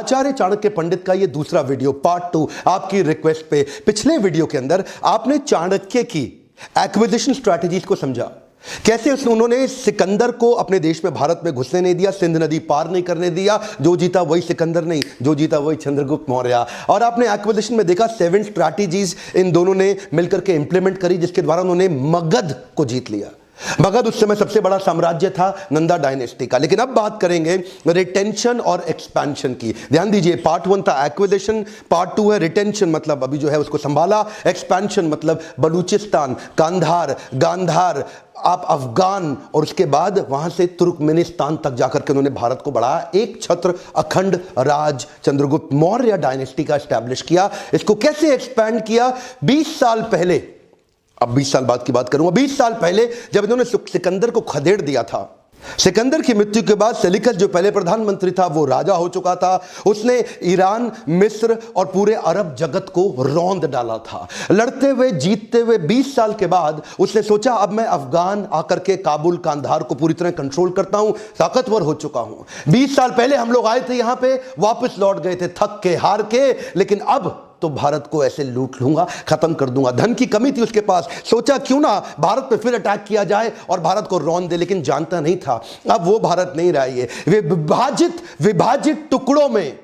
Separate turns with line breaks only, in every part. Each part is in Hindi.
आचार्य चाणक्य पंडित का ये दूसरा वीडियो पार्ट 2 आपकी रिक्वेस्ट पे। पिछले वीडियो के अंदर आपने चाणक्य की एक्विजिशन स्ट्रैटेजीज को समझा, कैसे उन्होंने सिकंदर को अपने देश में भारत में घुसने नहीं दिया, सिंध नदी पार नहीं करने दिया, जो जीता वही सिकंदर नहीं, जो जीता वही चंद्रगुप्त मौर्य। और आपने एक्विजिशन में देखा 7 स्ट्रैटेजीज इन दोनों ने मिलकर के इंप्लीमेंट करी, जिसके द्वारा उन्होंने मगध को जीत लिया। मगध उस समय सबसे बड़ा साम्राज्य था नंदा डायनेस्टी का। लेकिन अब बात करेंगे रिटेंशन और एक्सपेंशन की। ध्यान दीजिए, पार्ट 1 था एक्विजिशन, पार्ट 2 है रिटेंशन, मतलब अभी जो है उसको संभाला, एक्सपेंशन मतलब बलूचिस्तान, कांधार, गांधार, आप अफगान, और उसके बाद वहां से तुर्कमेनिस्तान तक जाकर के उन्होंने भारत को बढ़ाया, एक छत्र अखंड राज चंद्रगुप्त मौर्य डायनेस्टी का एस्टैब्लिश किया। इसको कैसे एक्सपैंड किया? 20 साल पहले, अब 20 साल बाद की बात करूंगा, 20 साल पहले जब इन्होंने सिकंदर को खदेड़ दिया था, सिकंदर की मृत्यु के बाद सेल्यूकस जो पहले प्रधानमंत्री था वो राजा हो चुका था। उसने ईरान, मिस्र और पूरे अरब जगत को रौंद डाला था। लड़ते हुए जीतते हुए 20 साल के बाद उसने सोचा अब मैं अफगान आकर के काबुल, कांधार को पूरी तरह कंट्रोल करता हूं, ताकतवर हो चुका हूं। 20 साल पहले हम लोग आए थे यहां पे, वापस लौट गए थे थक के, हार के, लेकिन अब तो भारत को ऐसे लूट लूंगा, खत्म कर दूंगा। धन की कमी थी उसके पास, सोचा क्यों ना भारत पे फिर अटैक किया जाए और भारत को रौंद दे, लेकिन जानता नहीं था अब वो भारत नहीं रहा। ये विभाजित टुकड़ों में,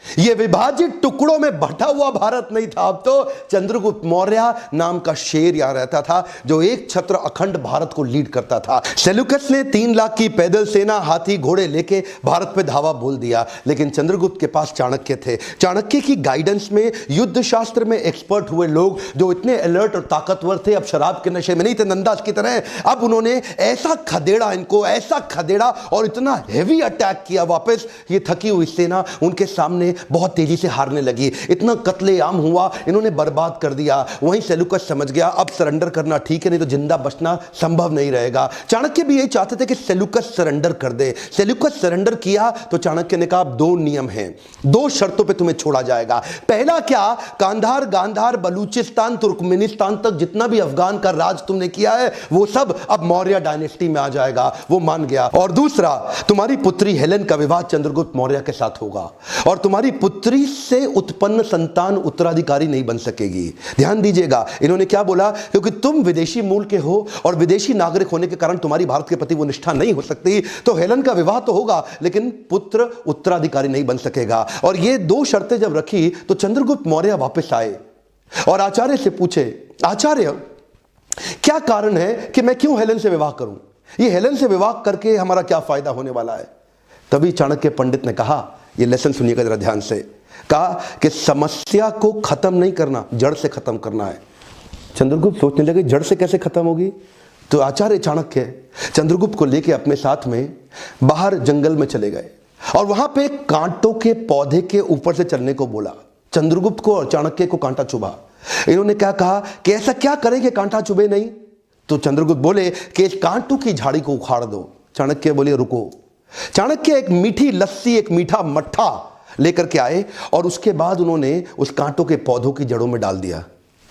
ये विभाजित टुकड़ों में बटा हुआ भारत नहीं था। अब तो चंद्रगुप्त मौर्य नाम का शेर यहां रहता था, जो एक छत्र अखंड भारत को लीड करता था। सेल्यूकस ने 3 लाख की पैदल सेना, हाथी घोड़े लेके भारत पे धावा बोल दिया, लेकिन चंद्रगुप्त के पास चाणक्य थे। चाणक्य की गाइडेंस में युद्ध शास्त्र में एक्सपर्ट हुए लोग जो इतने अलर्ट और ताकतवर थे, अब शराब के नशे में नहीं थे नंदास की तरह। अब उन्होंने ऐसा खदेड़ा इनको, ऐसा खदेड़ा और इतना हेवी अटैक किया वापस, ये थकी हुई सेना उनके सामने बहुत तेजी से हारने लगी। इतना कत्लेआम हुआ, इन्होंने बर्बाद कर दिया। वहीं सेल्यूकस समझ गया अब सरेंडर करना ठीक है, नहीं तो जिंदा बचना संभव नहीं रहेगा। चाणक्य भी यही चाहते थे कि सेल्यूकस सरेंडर कर दे। सेल्यूकस सरेंडर किया तो चाणक्य ने कहा 2 नियम हैं, 2 शर्तों पे तुम्हें छोड़ा जाएगा। पहला क्या? कांधार, गांधार, बलूचिस्तान, तुर्कमेनिस्तान तक जितना भी अफगान का राज तुमने किया है वो सब अब मौर्य डायनेस्टी में आ जाएगा। वो मान गया। और दूसरा, तुम्हारी पुत्री हेलेन का विवाह चंद्रगुप्त मौर्य के साथ होगा और तुम्हारी पुत्री से उत्पन्न संतान उत्तराधिकारी नहीं बन सकेगी। ध्यान दीजिएगा, इन्होंने क्या बोला? क्योंकि तुम विदेशी मूल के हो और विदेशी नागरिक होने के कारण तुम्हारी भारत के प्रति वो निष्ठा नहीं हो सकती, तो हेलेन का विवाह तो होगा लेकिन पुत्र उत्तराधिकारी नहीं बन सकेगा। और ये 2 शर्तें जब रखी तो चंद्रगुप्त मौर्य वापस आए और आचार्य से पूछे, आचार्य क्या कारण है कि मैं क्यों हेलेन से विवाह करूं? ये हेलेन से विवाह करके हमारा क्या फायदा होने वाला है? तभी चाणक्य पंडित ने कहा, ये लेसन सुनिएगा जरा ध्यान से, कहा कि समस्या को खत्म नहीं करना, जड़ से खत्म करना है। चंद्रगुप्त सोचने लगे जड़ से कैसे खत्म होगी? तो आचार्य चाणक्य चंद्रगुप्त को लेके अपने साथ में बाहर जंगल में चले गए और वहां पे कांटों के पौधे के ऊपर से चलने को बोला। चंद्रगुप्त को और चाणक्य को कांटा चुभा। इन्होंने क्या कहा कि ऐसा क्या करें कि कांटा चुभे नहीं? तो चंद्रगुप्त बोले कि इस कांटों की झाड़ी को उखाड़ दो। चाणक्य बोले रुको। चाणक्य एक मीठी लस्सी, एक मीठा मट्ठा लेकर के आए और उसके बाद उन्होंने उस कांटों के पौधों की जड़ों में डाल दिया।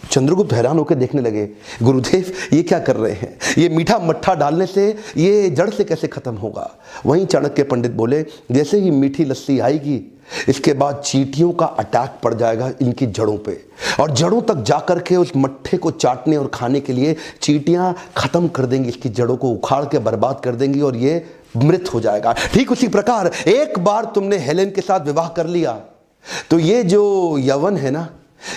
चंद्रगुप्त हैरान होकर देखने लगे, गुरुदेव ये क्या कर रहे हैं? ये मीठा मट्ठा डालने से ये जड़ से कैसे खत्म होगा? वहीं चाणक्य पंडित बोले, जैसे ही मीठी लस्सी आएगी इसके बाद चींटियों का अटैक पड़ जाएगा इनकी जड़ों पे, और जड़ों तक जाकर के उस मट्ठे को चाटने और खाने के लिए चींटियां खत्म कर देंगी, इसकी जड़ों को उखाड़ के बर्बाद कर देंगी और ये मृत हो जाएगा। ठीक उसी प्रकार एक बार तुमने हेलेन के साथ विवाह कर लिया तो ये जो यवन है ना,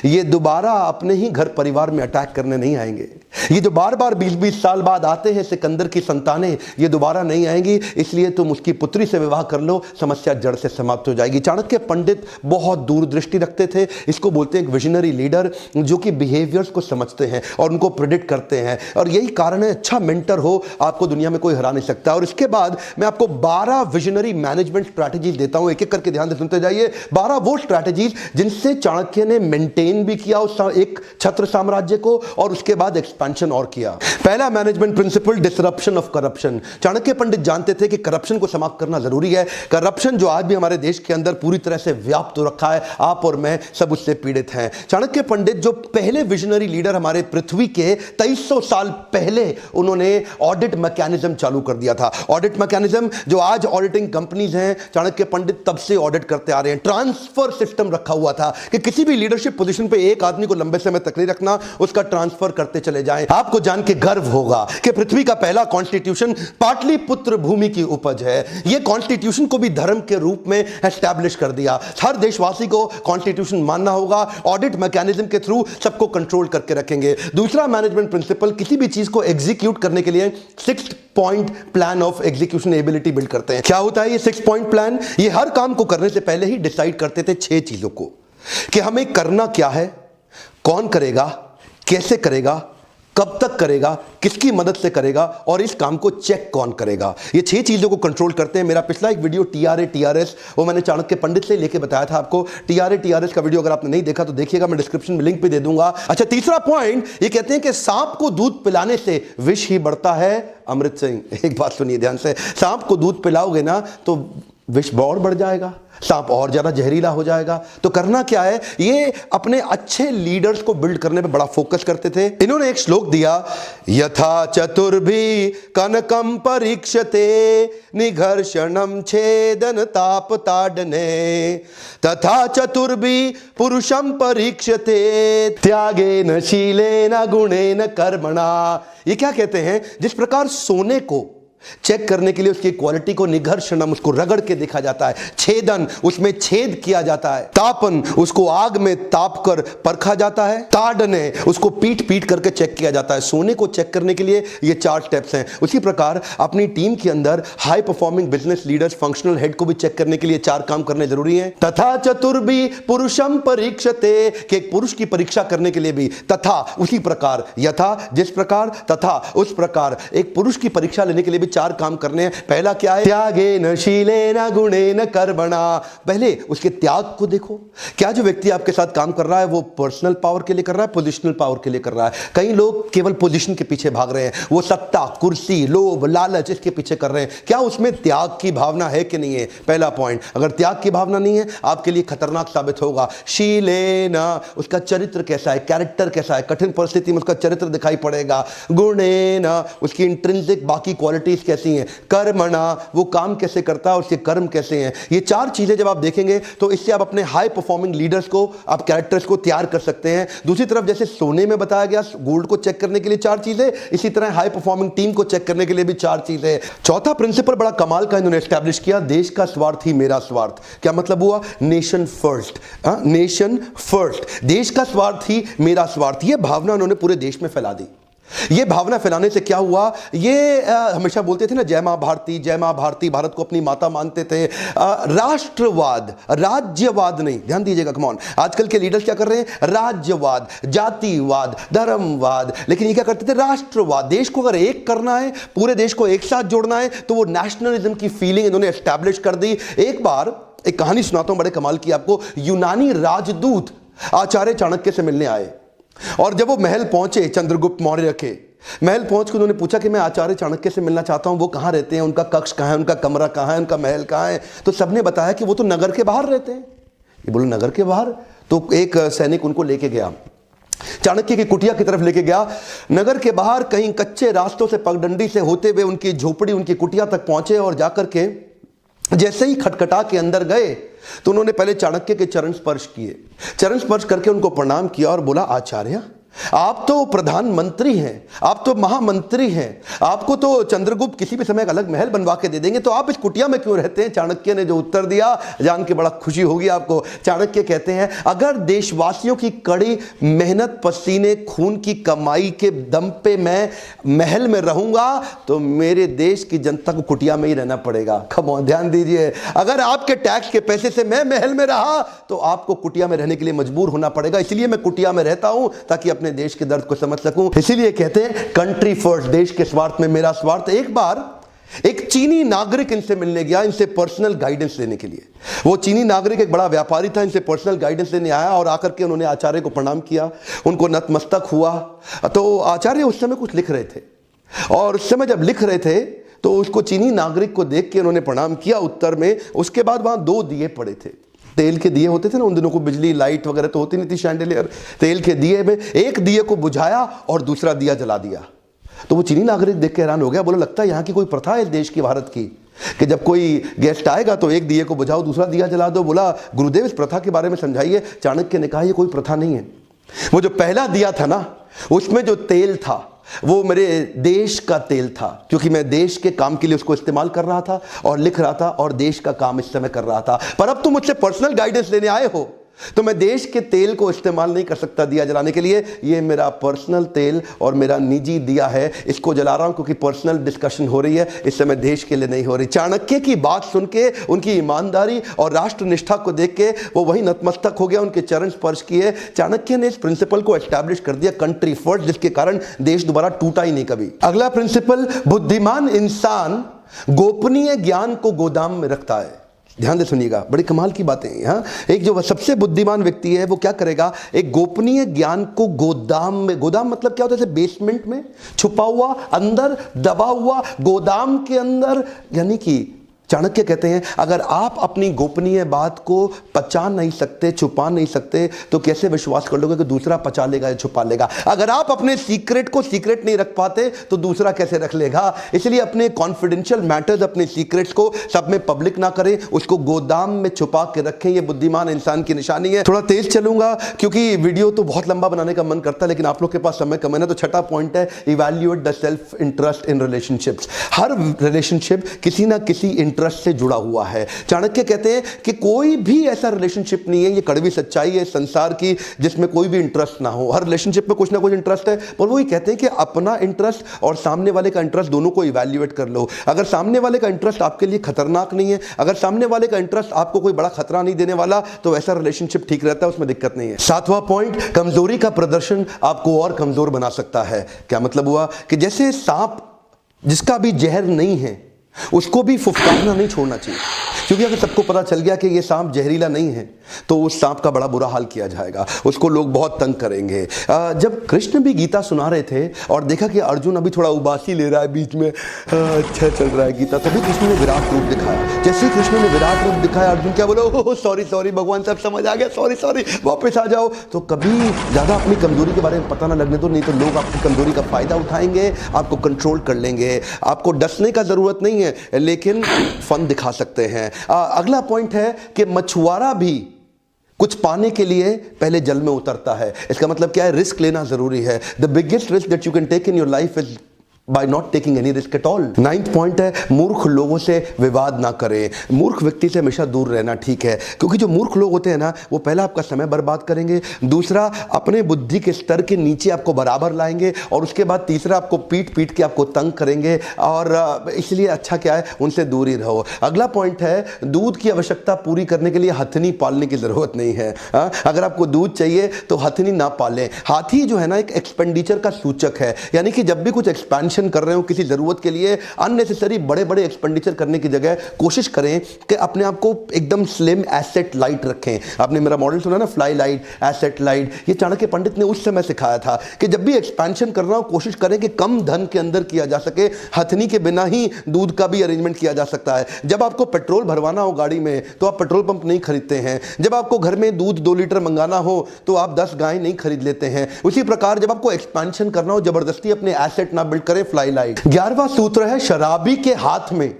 ये दोबारा अपने ही घर परिवार में अटैक करने नहीं आएंगे। ये जो बार बार 20-20 साल बाद आते हैं सिकंदर की संतानें, ये दोबारा नहीं आएंगी। इसलिए तुम उसकी पुत्री से विवाह कर लो, समस्या जड़ से समाप्त हो जाएगी। चाणक्य पंडित बहुत दूरदृष्टि रखते थे। इसको बोलते हैं एक विजनरी लीडर, जो कि बिहेवियर्स को समझते हैं और उनको प्रेडिक्ट करते हैं। और यही कारण है, अच्छा मेंटर हो आपको दुनिया में कोई हरा नहीं सकता। और इसके बाद मैं आपको 12 विजनरी मैनेजमेंट स्ट्रैटेजीज देता हूं, एक एक करके ध्यान से सुनते जाइए। 12 वो स्ट्रैटेजीज जिनसे चाणक्य ने मेंटेन कंटेन भी किया उस एक छत्र साम्राज्य को, और उसके बाद एक्सपेंशन और किया। पहला management principle, disruption of corruption. Chanakya Pandit जानते थे कि करप्शन को समाप्त करना जरूरी है। करप्शन जो आज भी हमारे देश के अंदर पूरी तरह से व्याप्त हो रखा है, आप और मैं सब उससे पीड़ित हैं। चाणक्य पंडित जो पहले विजनरी लीडर हमारे पृथ्वी के 2300 साल पहले उन्होंने ऑडिट मैकेनिज्म चालू कर दिया था। ऑडिट मैकेनिज्म जो आज ऑडिटिंग कंपनीज हैं, चाणक्य पंडित तब से ऑडिट करते आ रहे हैं। ट्रांसफर सिस्टम रखा हुआ था कि किसी भी लीडरशिप पोजीशन पे एक आदमी को लंबे समय तक नहीं रखना, उसका ट्रांसफर करते चले जाएं। आपको जान के गर्व होगा कि पृथ्वी का पहला कॉन्स्टिट्यूशन पाटलिपुत्र भूमि की उपज है। यह कॉन्स्टिट्यूशन को भी धर्म के रूप में एस्टैब्लिश कर दिया। हर देशवासी को कॉन्स्टिट्यूशन मानना होगा। ऑडिट मैकेनिज्म के थ्रू सबको कंट्रोल करके रखेंगे। दूसरा मैनेजमेंट प्रिंसिपल, किसी भी चीज को एग्जीक्यूट करने के लिए 6 point plan of execution ability build करते हैं। क्या होता है ये 6 पॉइंट प्लान? ये हर काम को करने से पहले ही डिसाइड करते थे 6 चीजों को कि हमें करना क्या है, कौन करेगा, कैसे करेगा, कब तक करेगा, किसकी मदद से करेगा, और इस काम को चेक कौन करेगा। ये 6 चीजों को कंट्रोल करते हैं। मेरा पिछला एक वीडियो TRA TRS, वो मैंने चाणक्य पंडित से लेके बताया था आपको। TRA TRS का वीडियो अगर आपने नहीं देखा तो देखिएगा, मैं डिस्क्रिप्शन में लिंक भी दे दूंगा। अच्छा, तीसरा पॉइंट, ये कहते हैं कि सांप को दूध पिलाने से विष ही बढ़ता है। अमृत सिंह, एक बात सुनिए ध्यान से, सांप को दूध पिलाओगे ना तो विष और बढ़ जाएगा, सांप और ज्यादा जहरीला हो जाएगा। तो करना क्या है, ये अपने अच्छे लीडर्स को बिल्ड करने पे बड़ा फोकस करते थे। इन्होंने एक श्लोक दिया, यथा चतुर्भी कनकम परीक्षते निघर्षणम छेदन ताप ताडने तथा चतुर्भी पुरुषम परीक्षते त्यागेन शीलेन गुणेन कर्मणा। ये क्या कहते हैं, जिस प्रकार सोने को चेक करने के लिए उसकी क्वालिटी को निघर्षणम, उसको रगड़ के देखा जाता है, छेदन, उसमें छेद किया जाता है, तापन, उसको आग में ताप कर परखा जाता है, ताड़ने, उसको पीट पीट करके चेक किया जाता है। सोने को चेक करने के लिए ये 4 स्टेप्स हैं। उसी प्रकार अपनी टीम के अंदर high performing business leaders, functional head को भी चेक करने के लिए 4 काम करने जरूरी है। तथा चतुर्भी पुरुषम परीक्षते, कि एक पुरुष की परीक्षा करने के लिए भी, तथा उसी प्रकार, यथा जिस प्रकार, तथा उस प्रकार, एक पुरुष की परीक्षा लेने के लिए भी 4 काम करने हैं। पहला क्या है, त्यागेन शीलेन गुणेन कर्मणा। पहले उसके त्याग को देखो। क्या जो व्यक्ति आपके साथ काम कर रहा है वो पर्सनल पावर के लिए कर रहा है, पोजिशनल पावर के लिए कर रहा है? कई लोग केवल पोजीशन के पीछे भाग रहे हैं, वो सत्ता, कुर्सी, लोभ, लालच, इसके पीछे कर रहे हैं। क्या उसमें त्याग की भावना है कि नहीं है? पहला पॉइंट। अगर त्याग की भावना नहीं है, आपके लिए खतरनाक साबित होगा। शीलेन, उसका चरित्र कैसा है, कैरेक्टर कैसा है, कठिन परिस्थिति में उसका चरित्र दिखाई पड़ेगा। गुणेन, उसकी इंट्रिंसिक बाकी क्वालिटी कैसी हैं। कर्मणा, वो काम कैसे करता है, उसके कर्म कैसे हैं। ये 4 चीजें जब आप देखेंगे तो इससे आप अपने हाई परफॉर्मिंग लीडर्स को, आप कैरेक्टर्स को तैयार कर सकते हैं। दूसरी तरफ जैसे सोने में बताया गया गोल्ड को चेक करने के लिए 4 चीजें, इसी तरह हाई परफॉर्मिंग टीम को चेक करने के लिए भी 4 चीजें। चौथा प्रिंसिपल बड़ा कमाल का इन्होंने एस्टैब्लिश किया, देश का स्वार्थ ही मेरा स्वार्थ। क्या मतलब हुआ? Nation first. नेशन फर्स्ट, देश का स्वार्थ ही मेरा स्वार्थ। यह भावना उन्होंने पूरे देश में फैला दी। ये भावना फैलाने से क्या हुआ, ये हमेशा बोलते थे ना, जय मां भारती, जय मां भारती, भारत को अपनी माता मानते थे। राष्ट्रवाद, राज्यवाद नहीं, ध्यान दीजिएगा, कम ऑन। आजकल के लीडर्स क्या कर रहे हैं? राज्यवाद, जातिवाद, धर्मवाद। लेकिन ये क्या करते थे? राष्ट्रवाद। देश को अगर एक करना है, पूरे देश को एक साथ जोड़ना है, तो वो नेशनलिज्म की फीलिंग इन्होंने एस्टैब्लिश कर दी। एक बार एक कहानी सुनाता हूं बड़े कमाल की आपको। यूनानी राजदूत आचार्य चाणक्य से मिलने आए, और जब वो महल पहुंचे, चंद्रगुप्त मौर्य के महल पहुंच के उन्होंने पूछा कि मैं आचार्य चाणक्य से मिलना चाहता हूं, वो कहां रहते हैं, उनका कक्ष कहां है, उनका कमरा कहां है, उनका महल कहां है? तो सबने बताया कि वो तो नगर के बाहर रहते हैं। ये बोले नगर के बाहर? तो एक सैनिक उनको लेके गया, चाणक्य की कुटिया की तरफ लेके गया। नगर के बाहर कहीं कच्चे रास्तों से पगडंडी से होते हुए उनकी झोपड़ी, उनकी कुटिया तक पहुंचे, और जाकर के जैसे ही खटखटा के अंदर गए तो उन्होंने पहले चाणक्य के चरण स्पर्श किए। चरण स्पर्श करके उनको प्रणाम किया और बोला, आचार्य आप तो प्रधानमंत्री हैं, आप तो महामंत्री हैं, आपको तो चंद्रगुप्त किसी भी समय एक अलग महल बनवा के दे देंगे, तो आप इस कुटिया में क्यों रहते हैं? चाणक्य ने जो उत्तर दिया जान के बड़ा खुशी होगी आपको। चाणक्य कहते हैं, अगर देशवासियों की कड़ी मेहनत, पसीने, खून की कमाई के दम पे मैं महल में रहूंगा तो मेरे देश की जनता को कुटिया में ही रहना पड़ेगा। कम ऑन, ध्यान दीजिए, अगर आपके टैक्स के पैसे से मैं महल में रहा तो आपको कुटिया में रहने के लिए मजबूर होना पड़ेगा। इसलिए मैं कुटिया में रहता हूं ताकि अपने देश के दर्द को समझ सकूं। इसीलिए कहते हैं कंट्री फर्स्ट, देश के स्वार्थ में मेरा स्वार्थ। एक बार एक चीनी नागरिक इनसे मिलने गया, इनसे पर्सनल गाइडेंस लेने के लिए। वो चीनी नागरिक एक बड़ा व्यापारी था, इनसे पर्सनल गाइडेंस लेने आया और आकर के उन्होंने आचार्य को प्रणाम किया, उनको नतमस्तक हुआ। तो आचार्य उस समय कुछ लिख रहे थे और उस समय जब लिख रहे थे तो उसको चीनी नागरिक को देख के उन्होंने प्रणाम किया उत्तर में। उसके बाद वहां 2 दिए पड़े थे, तेल के दिए होते थे ना उन दिनों को, बिजली लाइट वगैरह तो होती नहीं थी, शैंडलियर, तेल के दिए में एक दिए को बुझाया और दूसरा दिया जला दिया। तो वो चीनी नागरिक देख के हैरान हो गया, बोला लगता है यहाँ की कोई प्रथा है इस देश की, भारत की, कि जब कोई गेस्ट आएगा तो एक दिए को बुझाओ दूसरा दिया जला दो। बोला गुरुदेव इस प्रथा के बारे में समझाइए। चाणक्य ने कहा ये कोई प्रथा नहीं है। वो जो पहला दिया था ना उसमें जो तेल था वो मेरे देश का तेल था, क्योंकि मैं देश के काम के लिए उसको इस्तेमाल कर रहा था और लिख रहा था और देश का काम इस समय कर रहा था। पर अब तुम मुझसे पर्सनल गाइडेंस लेने आए हो तो मैं देश के तेल को इस्तेमाल नहीं कर सकता दिया जलाने के लिए। ये मेरा पर्सनल तेल और मेरा निजी दिया है, इसको जला रहा हूं क्योंकि पर्सनल डिस्कशन हो रही है, इस समय देश के लिए नहीं हो रही। चाणक्य की बात सुन के, उनकी ईमानदारी और राष्ट्र निष्ठा को देख के वो वही नतमस्तक हो गया, उनके चरण स्पर्श किए। चाणक्य ने इस प्रिंसिपल को एस्टैब्लिश कर दिया, कंट्री फर्स्ट, जिसके कारण देश दोबारा टूटा ही नहीं कभी। अगला प्रिंसिपल, बुद्धिमान इंसान गोपनीय ज्ञान को गोदाम में रखता है। ध्यान से सुनिएगा, बड़ी कमाल की बातें हैं। हाँ, एक जो सबसे बुद्धिमान व्यक्ति है वो क्या करेगा, एक गोपनीय ज्ञान को गोदाम में, गोदाम मतलब क्या होता है, जैसे बेसमेंट में छुपा हुआ, अंदर दबा हुआ, गोदाम के अंदर। यानी कि चाणक्य कहते हैं अगर आप अपनी गोपनीय बात को पचा नहीं सकते, छुपा नहीं सकते, तो कैसे विश्वास कर लोगे कि दूसरा पचा लेगा या छुपा लेगा। अगर आप अपने सीक्रेट को सीक्रेट नहीं रख पाते तो दूसरा कैसे रख लेगा। इसलिए अपने कॉन्फिडेंशियल मैटर्स, अपने सीक्रेट्स को सब में पब्लिक ना करें, उसको गोदाम में छुपा के रखें। यह बुद्धिमान इंसान की निशानी है। थोड़ा तेज चलूंगा क्योंकि वीडियो तो बहुत लंबा बनाने का मन करता है, लेकिन आप लोग के पास समय कम है ना। तो छठा पॉइंट है, evaluate the self interest in relationships. Her relationship किसी ना किसी इंटरेस्ट से जुड़ा हुआ है। चाणक्य कहते हैं कि कोई भी ऐसा रिलेशनशिप नहीं है, ये कड़वी सच्चाई है संसार की, जिसमें कोई भी इंटरेस्ट ना हो। हर रिलेशनशिप में कुछ ना कुछ इंटरेस्ट है, पर वो ही कहते हैं कि अपना इंटरेस्ट और सामने वाले का इंटरेस्ट दोनों को इवैल्यूएट कर लो। अगर सामने वाले का इंटरेस्ट आपके लिए खतरनाक नहीं है, अगर सामने वाले का इंटरेस्ट आपको कोई बड़ा खतरा नहीं देने वाला, तो ऐसा रिलेशनशिप ठीक रहता है, उसमें दिक्कत नहीं है। सातवां पॉइंट, कमजोरी का प्रदर्शन आपको और कमजोर बना सकता है। क्या मतलब हुआ कि जैसे सांप जिसका भी जहर नहीं है उसको भी फुफकारना नहीं छोड़ना चाहिए, क्योंकि अगर सबको पता चल गया कि ये सांप जहरीला नहीं है तो उस सांप का बड़ा बुरा हाल किया जाएगा, उसको लोग बहुत तंग करेंगे। जब कृष्ण भी गीता सुना रहे थे और देखा कि अर्जुन अभी थोड़ा उबासी ले रहा है बीच में, अच्छा चल रहा है गीता, तभी कृष्ण ने विराट रूप दिखाया। जैसे ही कृष्ण ने विराट रूप दिखाया, अर्जुन क्या बोला, ओह सॉरी सॉरी भगवान, सब समझ आ गया, सॉरी सॉरी, वापस आ जाओ। तो कभी ज़्यादा अपनी कमजोरी के बारे में पता ना लगने दो, नहीं तो लोग आपकी कमजोरी का फायदा उठाएंगे, आपको कंट्रोल कर लेंगे। आपको डसने का जरूरत नहीं है, लेकिन फन दिखा सकते हैं। अगला पॉइंट है कि मछुआरा भी कुछ पाने के लिए पहले जल में उतरता है। इसका मतलब क्या है, रिस्क लेना जरूरी है। The biggest risk that you can take in your life is by not taking any risk at all। 9th point है, मूर्ख लोगों से विवाद ना करें। मूर्ख व्यक्ति से हमेशा दूर रहना ठीक है, क्योंकि जो मूर्ख लोग होते हैं ना, वो पहला आपका समय बर्बाद करेंगे, दूसरा अपने बुद्धि के स्तर के नीचे आपको बराबर लाएंगे, और उसके बाद तीसरा आपको पीट पीट के आपको तंग करेंगे। और इसलिए अच्छा क्या है, उनसे दूर ही रहो। अगला पॉइंट है, दूध की आवश्यकता पूरी करने के लिए हथनी पालने की जरूरत नहीं है। अगर आपको दूध चाहिए तो हथनी ना पालें। हाथी जो है ना, एक एक्सपेंडिचर का सूचक है, यानी कि जब भी कुछ एक्सपेंशन कर रहे हो किसी जरूरत के लिए, अननेसेसरी बड़े बड़े एक्सपेंडिचर करने की जगह कोशिश करें कि अपने आप को एकदम स्लिम, एसेट लाइट रखें। आपने मेरा मॉडल सुना ना, फ्लाई लाइट, एसेट लाइट, ये चाणक्य पंडित ने उस समय सिखाया था कि जब भी एक्सपेंशन करना हो कोशिश करें कि कम धन के अंदर किया जा सके। हथनी के बिना ही दूध का भी अरेंजमेंट किया जा सकता है। जब आपको पेट्रोल भरवाना हो गाड़ी में तो आप पेट्रोल पंप नहीं खरीदते हैं। जब आपको घर में दूध 2 लीटर मंगाना हो तो आप 10 गाय नहीं खरीद लेते हैं। उसी प्रकार जब आपको एक्सपेंशन करना हो, जबरदस्ती अपने एसेट ना बिल्ड करें, फ्लाई लाइट। 11वां सूत्र है, शराबी के हाथ में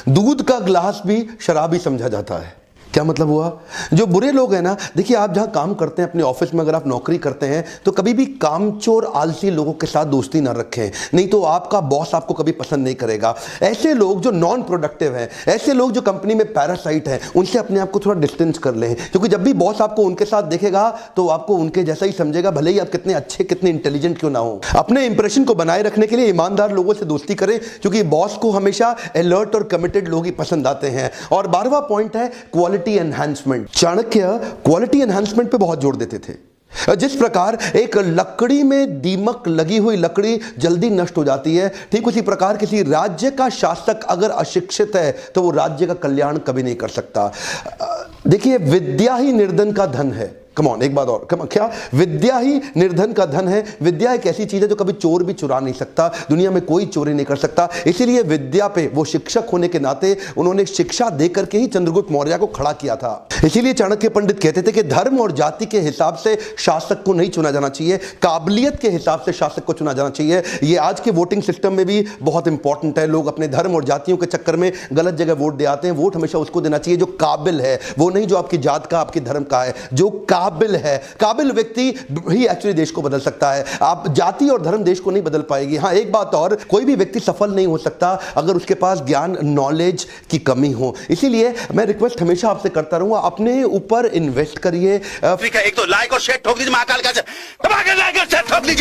दूध का ग्लास भी शराबी समझा जाता है। क्या मतलब हुआ, जो बुरे लोग हैं ना, देखिए आप जहां काम करते हैं, अपने ऑफिस में अगर आप नौकरी करते हैं तो कभी भी कामचोर आलसी लोगों के साथ दोस्ती ना रखें, नहीं तो आपका बॉस आपको कभी पसंद नहीं करेगा। ऐसे लोग जो नॉन प्रोडक्टिव हैं, ऐसे लोग जो कंपनी में पैरासाइट हैं, उनसे अपने आप को थोड़ा डिस्टेंस कर लें, क्योंकि जब भी बॉस आपको उनके साथ देखेगा तो आपको उनके जैसा ही समझेगा, भले ही आप कितने अच्छे, कितने इंटेलिजेंट क्यों ना हो। अपने इंप्रेशन को बनाए रखने के लिए ईमानदार लोगों से दोस्ती करें, क्योंकि बॉस को हमेशा अलर्ट और कमिटेड लोग ही पसंद आते हैं। और 12वां पॉइंट है, quality enhancement. Chanakya quality enhancement पे बहुत जोर देते थे। जिस प्रकार एक लकड़ी में दीमक लगी हुई लकड़ी जल्दी नष्ट हो जाती है, ठीक उसी प्रकार किसी राज्य का शासक अगर अशिक्षित है तो वो राज्य का कल्याण कभी नहीं कर सकता। देखिए, विद्या ही निर्धन का धन है। कम ऑन, एक बात और, क्या विद्या ही निर्धन का धन है? विद्या एक ऐसी चीज है जो कभी चोर भी चुरा नहीं सकता, दुनिया में कोई चोरी नहीं कर सकता। इसीलिए विद्या पे वो शिक्षक होने के नाते उन्होंने शिक्षा देकर के ही चंद्रगुप्त मौर्य को खड़ा किया था। इसीलिए चाणक्य पंडित कहते थे कि धर्म और जाति के हिसाब से शासक को नहीं चुना जाना चाहिए, काबिलियत के हिसाब से शासक को चुना जाना चाहिए। ये आज के वोटिंग सिस्टम में भी बहुत इंपॉर्टेंट है। लोग अपने धर्म और जातियों के चक्कर में गलत जगह वोट दे आते हैं। वोट हमेशा उसको देना चाहिए जो काबिल है, वो नहीं जो आपकी जात का, आपके धर्म का है। जो काबिल है, काबिल व्यक्ति ही एक्चुअली देश को बदल सकता है। आप जाति और धर्म देश को नहीं बदल पाएगी। हाँ, एक बात और, कोई भी व्यक्ति सफल नहीं हो सकता अगर उसके पास ज्ञान, नॉलेज की कमी हो। इसीलिए मैं रिक्वेस्ट हमेशा आपसे करता रहूंगा, अपने ऊपर इन्वेस्ट करिए।
एक तो लाइक और शेयर ठोक दीजिए महाकाल का, लाइक और शेयर ठोक दीजिए।